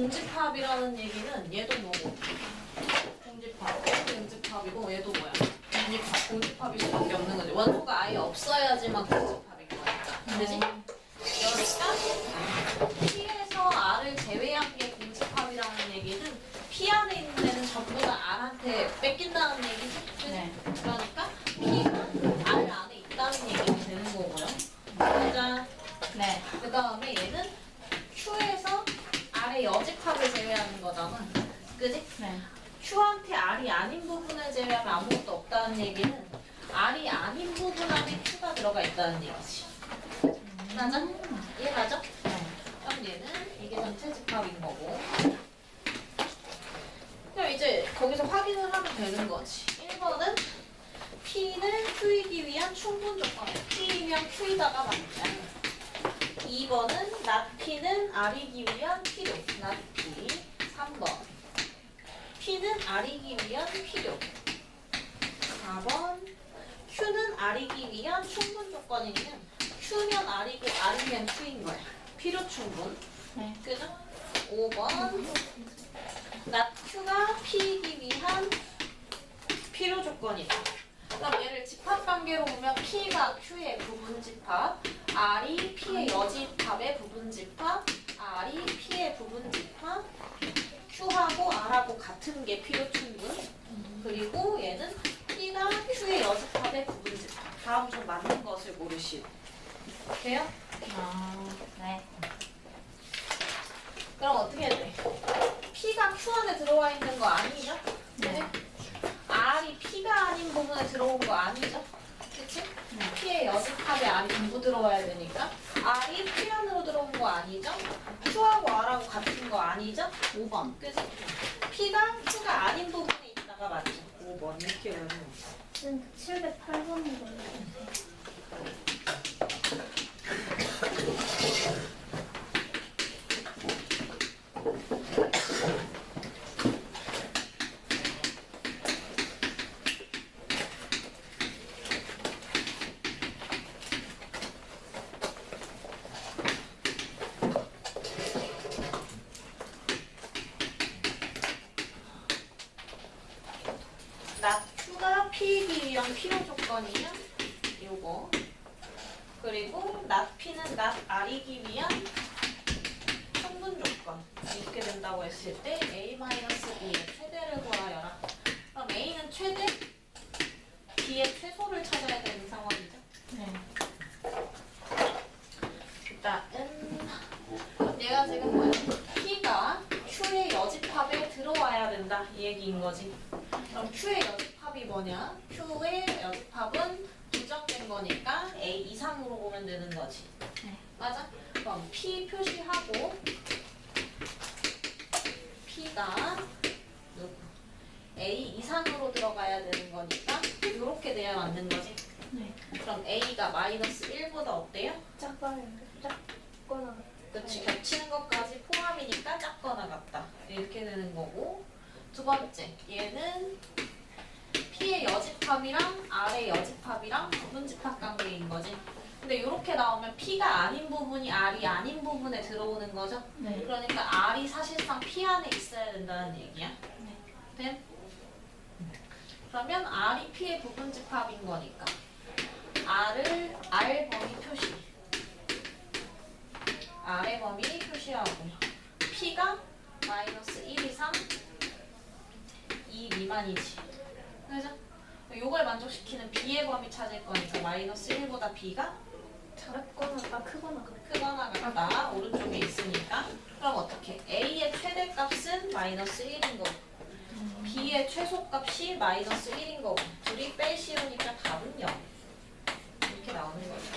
공집합이라는 얘기는 얘도 뭐고? 공집합. 얘도 공집합이고 얘도 뭐야? 공집합. 공집합일 수밖에 없는 거지. 원소가 아예 없어야지만 공집합인 거니까. 그지? 그러니까 P에서 R을 제외한 게 공집합이라는 얘기는 P 안에 있는 애는 전부 다 R한테 뺏긴다는 얘기지. 그지? 네. 그러니까 P가 R 안에 있다는 얘기가 되는 거고요. 보자. 네. 그 다음에 얘는 Q에서 R의 여집합을 제외하는 거잖아. 그지? 네. Q한테 R이 아닌 부분을 제외하면 아무것도 없다는 얘기는 R이 아닌 부분 안에 Q가 들어가 있다는 얘기지. 맞아? 이해가죠? 네. 그럼 얘는 이게 전체 집합인 거고. 그럼 이제 거기서 확인을 하면 되는 거지. 1번은 P는 Q이기 위한 충분 조건이야. P이면 Q이다가 맞자. 2번은 not P는 R이기 위한 필요. not P. 3번. P는 R이기 위한 필요. 4번. Q는 R이기 위한 충분 조건이면 Q면 R이고 R이면 Q인 거야. 필요 충분. 네. 그죠? 5번. not Q가 P이기 위한 필요 조건이다. 그럼 얘를 집합 관계로 보면 P가 Q의 부분 집합, R이 P의 여집합의 부분 집합, R이 P의 부분 집합, Q하고 R하고 같은 게 필요 충분. 그리고 얘는 P가 Q의 여집합의 부분 집합. 다음 좀 맞는 것을 고르시오. 돼요? 네. 그럼 어떻게 돼? P가 Q 안에 들어와 있는 거 아니죠? 네. R이 P가 아닌 부분에 들어온 거 아니죠? 그치? P의 여집합에 R이 전부 들어와야 되니까 R이 P 안으로 들어온 거 아니죠? Q하고 R하고 같은 거 아니죠? 5번. 그치? P가 Q가 아닌 부분에 있다가 맞죠? 5번 이렇게 외우는 거죠. 708번인 걸로. not Q가 P이기 위한 필요 조건이면 요거. 그리고 not P는 not R이기 위한 충분 조건. 이렇게 된다고 했을 때 A-B의 최대를 구하여라. 그럼 A는 최대, B의 최소를 찾아야 되는 상황이죠. 네. 일단은 얘가 지금 뭐야? P가 Q의 여집합에 들어와야 된다 이 얘기인 거지. 그럼 Q의 여집합이 뭐냐? Q의 여집합은 부정된 거니까 A 이상으로 보면 되는 거지. 네. 맞아? 그럼 P 표시하고 P가 누구? A 이상으로 들어가야 되는 거니까 이렇게 돼야 맞는 거지. 네. 그럼 A가 마이너스 1보다 어때요? 작거나. 그치, 겹치는 것까지 포함이니까 작거나 같다. 이렇게 되는 거고. 두 번째, 얘는 P의 여집합이랑 R의 여집합이랑 부분집합 관계인 거지. 근데 이렇게 나오면 P가 아닌 부분이 R이 아닌 부분에 들어오는 거죠. 네. 그러니까 R이 사실상 P 안에 있어야 된다는 얘기야. 네. 돼? 그러면 R이 P의 부분집합인 거니까 R을 R 범위 표시. R의 범위 표시하고 P가 마이너스 1 이상 2 미만이지. 그죠? 요걸 만족시키는 B의 범위 찾을 거니까 마이너스 1보다 B가 작거나 크거나 그래. 크거나 같다. 오른쪽에 있으니까. 그럼 어떻게? A의 최대값은 마이너스 1인 거고 B의 최소값이 마이너스 1인 거고 둘이 뺄시오니까 답은 0. 이렇게 나오는 거죠.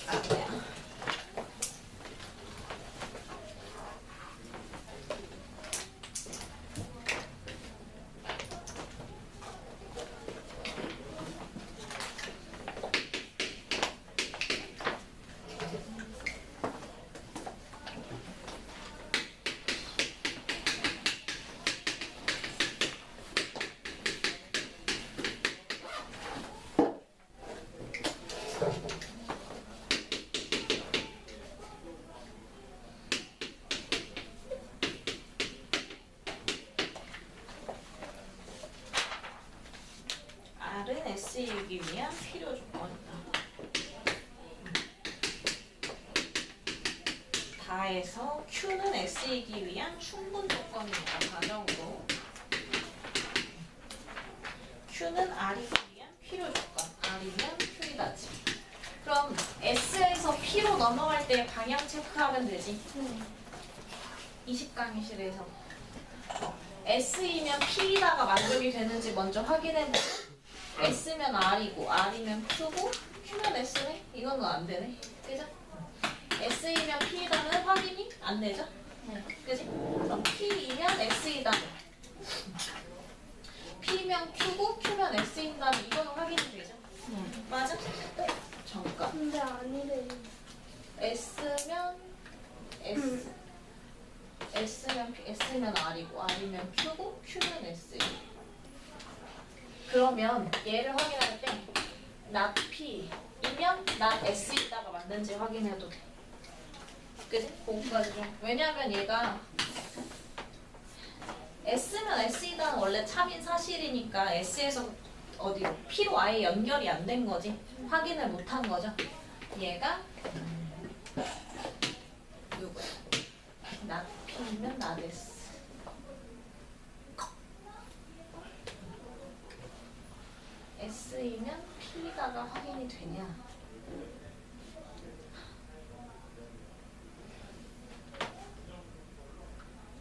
아, 뭐야. S이기 위한 필요 조건이다. 다해서 Q는 S이기 위한 충분 조건이다. 가정으로. Q는 R이기 위한 필요 조건. R이면 Q이다지. 그럼 S에서 P로 넘어갈 때 방향 체크하면 되지. 20강의실에서 S이면 P에다가 만족이 되는지 먼저 확인해보고 S면 R이고 R이면 Q고 Q면 S네? 이건 안 되네. 그죠? S이면 P이다는 확인이 안 되죠? 네. 그지? 그럼 P이면 S이다는 P면 Q고 Q면 S인다는 이거는 확인이 되죠? 네. 맞아? 잠깐. 근데 아니래. S면 S S면 P, S면 R이고 R이면 Q고 Q면 S. 그러면 얘를 확인할 때 not P이면 not S이다가 맞는지 확인해도 돼. 그지? 그거까지 좀. 왜냐면 얘가 S면 S이다는 원래 참인 사실이니까 S에서 어디로? P로 아예 연결이 안 된 거지. 확인을 못 한 거죠. 얘가 누구야? not P면 not S. S이면 P다가 확인이 되냐?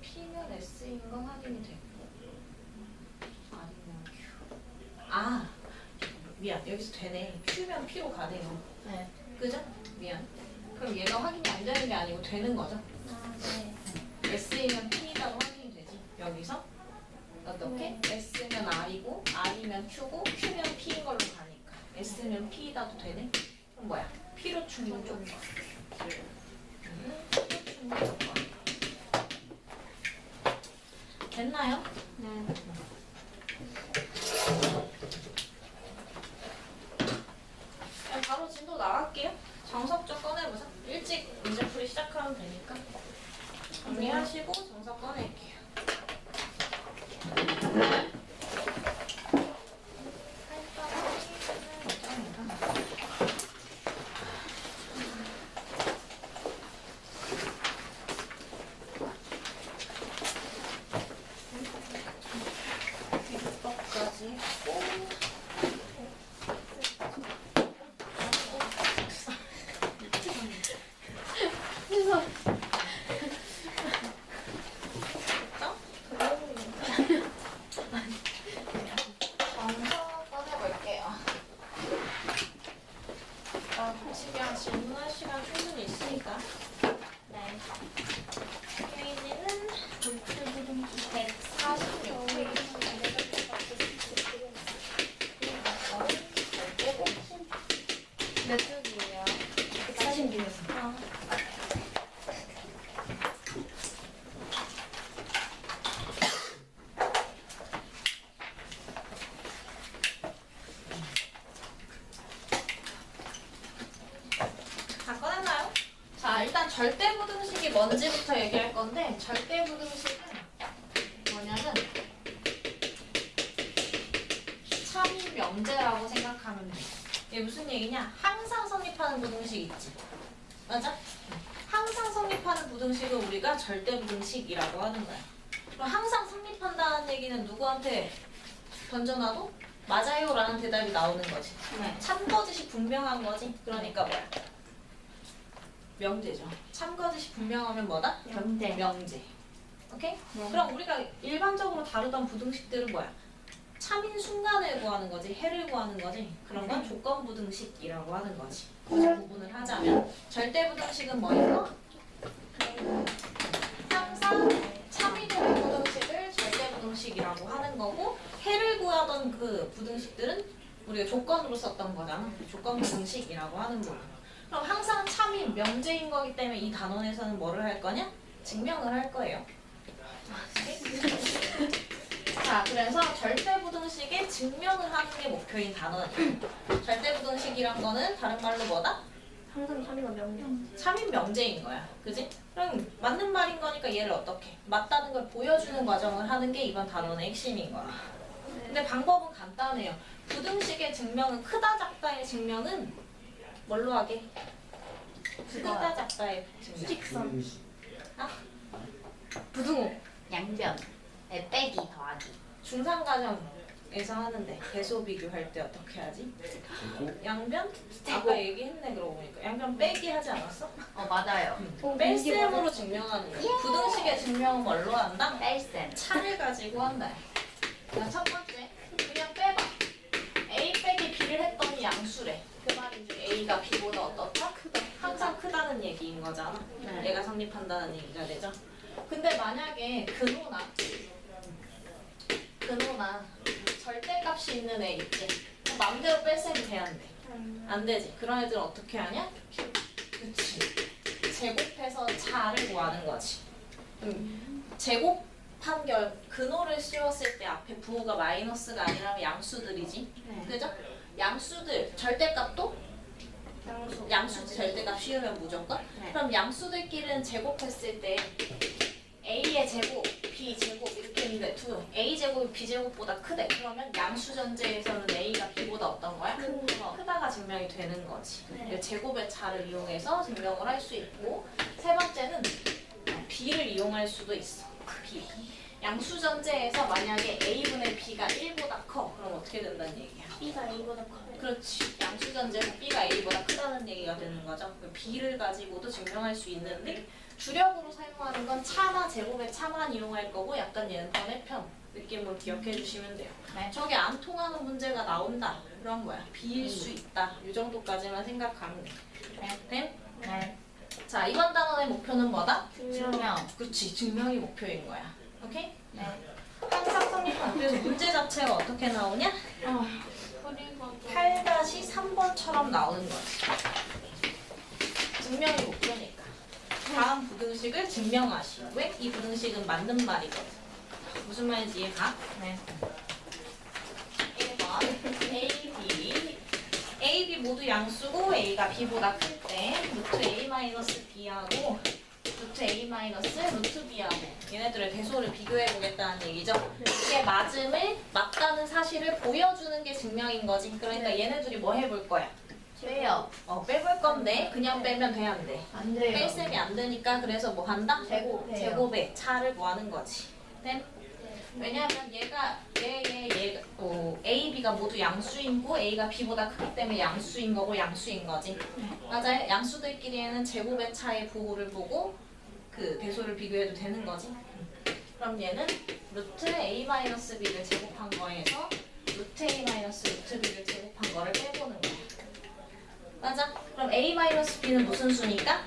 P면 S인 건 확인이 됐고 R이면 Q. 아 미안 여기서 되네. Q면 P로 가네요. 네. 그죠? 미안. 그럼 얘가 확인이 안 되는 게 아니고 되는 거죠? 아, 네. S이면 P다가 확인이 되지. 여기서 어떻게? S면 R이고 R이면 Q고 Q면 P인 걸로 가니까 S면 P다도 되네? 그럼 뭐야? P로 충분 조건. P로 충분 조건. 됐나요? 네. 바로 진도 나갈게요. 정석 좀 꺼내보자. 일찍 문제풀이 시작하면 되니까. 정리하시고 정석 꺼낼게요. 까지 했고 그래서 정서 꺼내볼게요. 지금 질문할 시간 충분히 있으니까. 네. 혜인이는 146페이지. 몇 쪽이에요? 146에서. 다 꺼냈나요? 자, 일단 절대부등식이 뭔지부터 얘기할 건데 절대부등식은 뭐냐면 참인 명제라고 생각하면 돼. 이게 무슨 얘기냐? 항상 성립하는 부등식 있지. 맞아? 항상 성립하는 부등식을 우리가 절대부등식이라고 하는 거야. 그럼 항상 성립한다는 얘기는 누구한테 던져놔도 맞아요 라는 대답이 나오는 거지. 네. 참거짓이 분명한 거지. 그러니까 뭐야? 명제죠. 참거짓이 분명하면 뭐다? 명제. 명제. 오케이? 네. 그럼 우리가 일반적으로 다루던 부등식들은 뭐야? 참인 순간을 구하는 거지, 해를 구하는 거지. 그런 건 조건 부등식이라고 하는 거지. 그래서 구분을 하자면 절대 부등식은 뭐예요? 항상 참이되는 부등식을 절대 부등식이라고 하는 거고 해를 구하던 그 부등식들은 우리가 조건으로 썼던 거잖아. 조건 부등식이라고 하는 거고. 그럼 항상 참인 명제인 거기 때문에 이 단원에서는 뭐를 할 거냐? 증명을 할 거예요. 자, 그래서 절대부등식의 증명을 하는 게 목표인 단원이에요. 절대부등식이란 거는 다른 말로 뭐다? 항상 참이가 명령. 참인 명제인 거야. 그지? 그럼 맞는 말인 거니까 얘를 어떻게? 맞다는 걸 보여주는 과정을 하는 게 이번 단원의 핵심인 거야. 근데 방법은 간단해요. 부등식의 증명은 크다 작다의 증명은 뭘로 하게? 크다 작다의 증명. 직선. 아? 부등호. 양변. 네, 빼기 더하기. 중상가정에서 하는데 배수 비교할 때 어떻게 하지? 양변? 아까 얘기했네 그러고 보니까 양변 빼기 하지 않았어? 맞아요. 뺄셈으로 증명하는 거야. 부등식의 증명은 뭘로 한다? 뺄셈. 차를 가지고 한다. 자, 첫 번째 그냥 빼봐. A 빼기 B를 했더니 양수래. 그 말인지 A가 B보다 어떻다? 크다. 항상 크다는 얘기인 거잖아. 네. 얘가 성립한다는 얘기가 되죠. 근데 만약에 근호나 절대값이 있는 애 있지. 그럼 마음대로 뺄셈이 돼, 안 돼? 안 되지. 그런 애들은 어떻게 하냐? 그치. 제곱해서 차를 구하는 거지. 제곱한 근호를 씌웠을 때 앞에 부호가 마이너스가 아니라면 양수들이지. 네. 그죠? 양수들, 절대값도 양수 절대값 씌우면 무조건. 네. 그럼 양수들끼리는 제곱했을 때 A의 제곱, B 제곱 이렇게 있는데 A 제곱이 B 제곱보다 크대. 그러면 양수 전제에서는 A가 B보다 어떤 거야? 크다가 증명이 되는 거지. 네. 제곱의 차를 이용해서 증명을 할 수 있고, 세 번째는 B를 이용할 수도 있어. B. 양수 전제에서 만약에 A분의 B가 1보다 커. 그럼 어떻게 된다는 얘기야? B가 A보다 커. 그렇지. 양수 전제에서 B가 A보다 크다는 얘기가 되는 거죠. B를 가지고도 증명할 수 있는데 주력으로 사용하는 건 차나 제곱의 차만 이용할 거고 약간 얘는 번외편 느낌으로 기억해 주시면 돼요. 네. 저게 안 통하는 문제가 나온다. 그럼 뭐야? B일 수 있다. 이 정도까지만 생각하면 돼. 네? 네. 자, 이번 단원의 목표는 뭐다? 증명. 그렇지. 증명이 목표인 거야. 오케이? 네. 항상 성립한. 그래서 문제 자체가 어떻게 나오냐? 그리고 8-3번처럼 나오는 거지. 증명이 목표니까. 다음 부등식을 증명하시오. 왜? 이 부등식은 맞는 말이거든. 무슨 말인지 이해가? 네. 1번 A, B 모두 양수고 A가 B보다 클 때 루트 A-B하고 루트 A-루트 B하고 얘네들의 대소를 비교해 보겠다는 얘기죠. 이게 맞다는 사실을 보여주는 게 증명인 거지. 그러니까 얘네들이 뭐 해볼 거야? 빼요. 빼볼 건데 그냥 빼면 돼, 안 돼? 안 돼요. 뺄셈이 안 되니까 그래서 뭐 한다? 제곱해요. 제곱의 차를 구하는 거지. 네? 왜냐하면 얘가 A, B가 모두 양수인고 A가 B보다 크기 때문에 양수인 거고 양수인 거지. 맞아요? 양수들끼리는 제곱의 차의 부호를 보고 그 배수를 비교해도 되는 거지. 그럼 얘는 루트 A-B를 제곱한 거에서 루트 A-루트 B를 제곱한 거를 빼보는 거야. 맞아? 그럼 A-B는 무슨 수니까?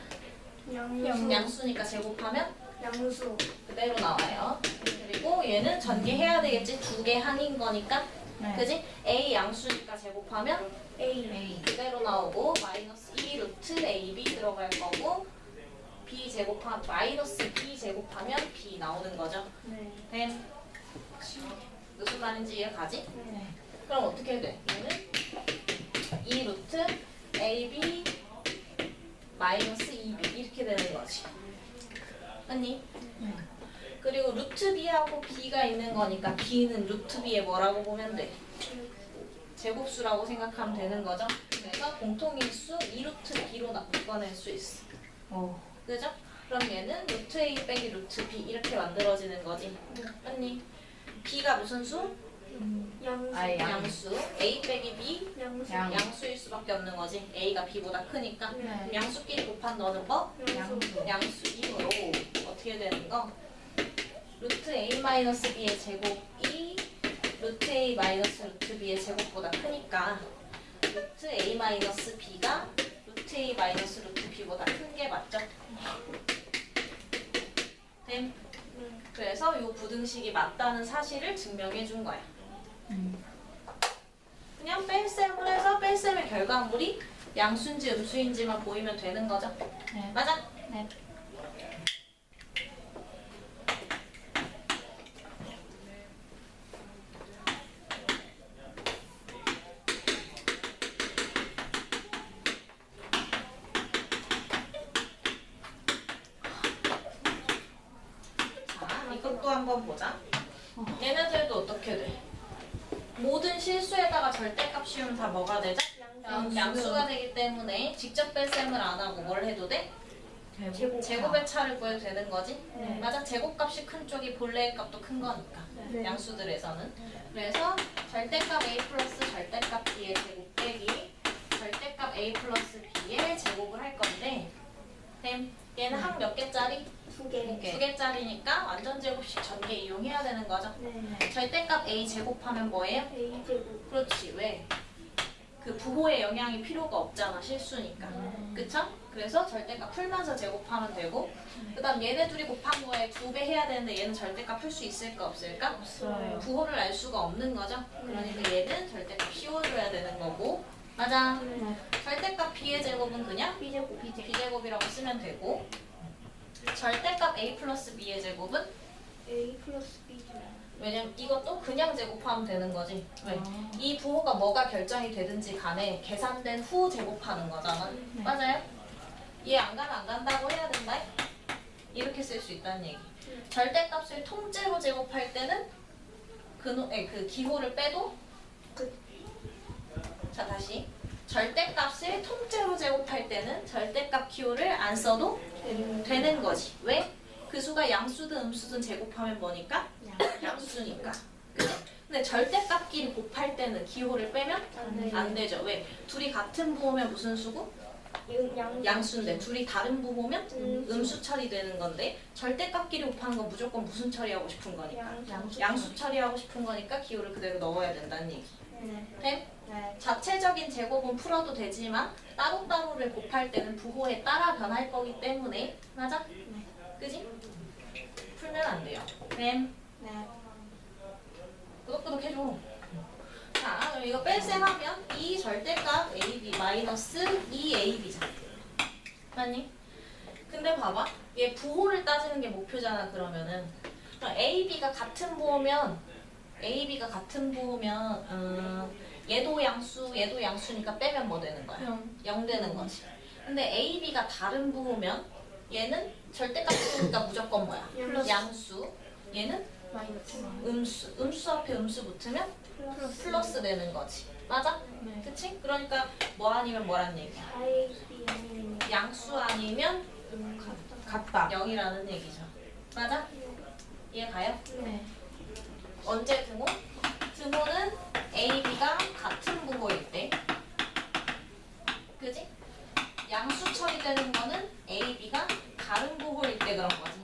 양수니까 제곱하면 양수. 그대로 나와요. 그리고 얘는 전개해야 되겠지? 두 개 항인 거니까. 네. 그지? A 양수니까 제곱하면 A. 그대로 나오고 마이너스 2 루트 AB 들어갈 거고 B 제곱하면 마이너스 B 제곱하면 B 나오는 거죠. 네. 네. 무슨 말인지 이해가지? 네. 그럼 어떻게 돼? 얘는 2 루트 AB 마이너스 2B 이렇게 되는 거지. 아니? 네. 그리고 루트 B하고 B가 있는 거니까 B는 루트 B에 뭐라고 보면 돼? 제곱수라고 생각하면 되는 거죠. 그래서 공통인수 2루트 B로 바꿔낼 수 있어. 오. 그죠? 그럼 얘는 루트 A 빼기 루트 B 이렇게 만들어지는 거지. 아니? B가 무슨 수? 양수. 아, 양수. A 빼기 B? 양수. 양수일 수밖에 없는 거지. A가 B보다 크니까. 네. 그럼 양수끼리 곱한 너는 뭐? 양수. 양수이므로 어떻게 되는 거? 루트 A-B의 제곱이 루트 A-루트 B의 제곱보다 크니까 루트 A-B가 루트 A-루트 B보다 큰 게 맞죠? 됨. 그래서 이 부등식이 맞다는 사실을 증명해 준 거야. 그냥 뺄셈을 해서 뺄셈의 결과물이 양수인지 음수인지만 보이면 되는 거죠. 네. 맞아? 네. 자, 이것도 한번 보자. 얘네들도 어떻게 돼? 모든 실수에다가 절대값 씌우면 다 뭐가 되죠? 양수가 되기 때문에 직접 뺄셈을 안 하고 뭘 해도 돼? 제곱의 차를 구해도 되는 거지? 네. 맞아. 제곱값이 큰 쪽이 본래의 값도 큰 거니까. 네. 양수들에서는. 그래서 절대값 a 플러스 절대값 b의 제곱 빼기 절대값 a 플러스 b의 제곱을 할 건데 얘는 한 몇 개짜리? 두 개. 두 개짜리니까 완전 제곱식 전개 이용해야 되는 거죠. 네. 절대값 a 제곱하면 뭐예요? A 제곱. 그렇지. 왜? 그 부호의 영향이 필요가 없잖아. 실수니까. 그쵸? 그래서 절대값 풀면서 제곱하면 되고 그 다음 얘네 둘이 곱한 거에 2배 해야 되는데 얘는 절대값 풀 수 있을까 없을까? 없어요. 부호를 알 수가 없는 거죠. 그러니까 얘는 절대값 씌워줘야 되는 거고 맞아. 네. 절대값 b의 제곱은 그냥 B 제곱. b제곱이라고 쓰면 되고 절대값 a 플러스 b의 제곱은 A 플러스 B 제곱. 왜냐면 이것도 그냥 제곱하면 되는 거지. 왜? 아. 이 부호가 뭐가 결정이 되든지 간에 계산된 후 제곱하는 거잖아. 네. 맞아요? 얘 안 가면 안 간다고 해야 된다. 이렇게 쓸 수 있다는 얘기. 절대값을 통째로 제곱할 때는 그 기호를 빼도 자 다시 절대값을 통째로 제곱할 때는 절대값 기호를 안 써도 되는 거지. 왜? 그 수가 양수든 음수든 제곱하면 뭐니까? 양수니까. 그치? 근데 절대값끼리 곱할 때는 기호를 빼면 안 되죠. 왜? 둘이 같은 부호면 무슨 수고? 양수인데 둘이 다른 부호면 음수 처리되는 건데 절대값끼리 곱하는 건 무조건 무슨 처리하고 싶은 거니까? 양수 처리하고 싶은 거니까 기호를 그대로 넣어야 된다는 얘기. 됨? 네. 자체적인 제곱은 풀어도 되지만 따로따로를 곱할 때는 부호에 따라 변할 거기 때문에 맞아? 그지? 풀면 안 돼요. 됨? 네. 구독 해줘. 자, 그럼 이거 뺄셈하면 이 절대값 AB 마이너스 2AB잖아. 맞니? 근데 봐봐. 얘 부호를 따지는 게 목표잖아, 그러면은. 그럼 AB가 같은 부호면 얘도 양수, 얘도 양수니까 빼면 뭐 되는 거야? 0 되는 거지. 근데 AB가 다른 부호면 얘는 절대값이니까 무조건 뭐야? 플러스. 양수. 얘는 마이너스. 음수 앞에 음수 붙으면 플러스 되는 거지. 맞아? 네. 그치? 그러니까 뭐 아니면 뭐란 얘기야? A, B 아니면 양수 아니면 같다. 0이라는 얘기죠. 맞아? 이해 가요? 네. 언제 등호? 등호는 A, B가 같은 부호일 때. 그지? 양수 처리되는 거는 A, B가 다른 부호일 때 그런 거지.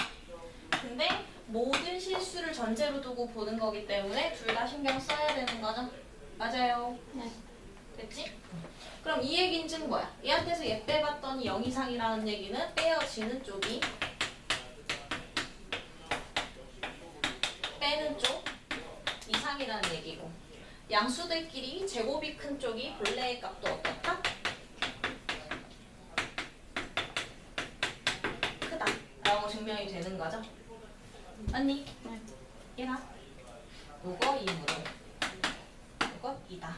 근데 모든 실수를 전제로 두고 보는 거기 때문에 둘 다 신경 써야 되는 거죠. 맞아요. 네. 됐지? 그럼 이 얘기는 즉 뭐야? 얘한테서 얘 빼봤더니 0 이상이라는 얘기는 빼어지는 쪽이 빼는 쪽 이상이라는 얘기고 양수들끼리 제곱이 큰 쪽이 본래의 값도 어떻다? 크다 라고 증명이 되는 거죠. 맞니? 네. 얘가 요거 이므로 요거 이다.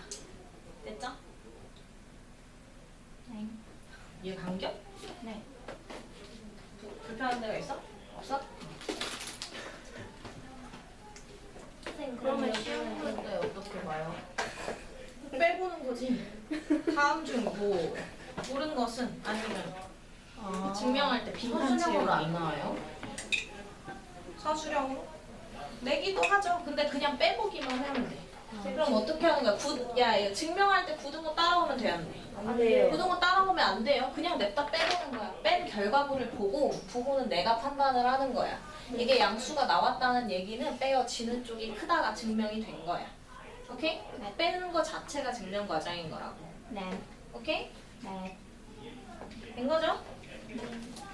됐죠? 네. 얘 간격? 네. 불편한 데가 있어? 없어? 그러면 시험 볼 때 어떻게 봐요? 빼보는 거지. 다음 중 뭐 모르는 것은 아니면 증명할 때 비슷한 서술형으로 안 지역이 나와요? 서술형으로 내기도 하죠. 근데 그냥 빼보기만 하면 돼. 그럼 어떻게 하는 거야? 야, 이거 증명할 때 굳은 따라오면 돼, 안 돼? 안 돼요. 굳은 거 따라오면 안 돼요. 그냥 냅다 빼보는 거야. 뺀 결과물을 보고 부호는 내가 판단을 하는 거야. 이게 양수가 나왔다는 얘기는 빼어지는 쪽이 크다가 증명이 된 거야. 오케이? 빼는 거 자체가 증명 과정인 거라고. 네. 오케이? 네. 된 거죠?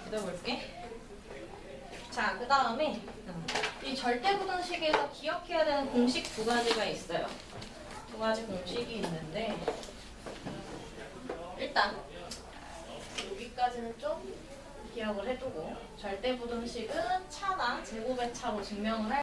믿어볼게. 자, 그 다음에 이 절대부등식에서 기억해야 되는 공식 두 가지가 있어요. 두 가지 공식이 있는데 일단 여기까지는 좀 기억을 해두고 절대부등식은 차나 제곱의 차로 증명을 할